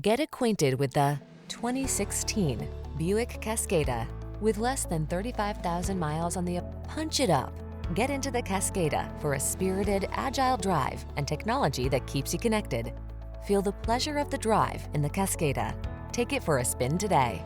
Get acquainted with the 2016 Buick Cascada. With less than 35,000 miles on the punch it up. Get into the Cascada for a spirited, agile drive and technology that keeps you connected. Feel the pleasure of the drive in the Cascada. Take it for a spin today.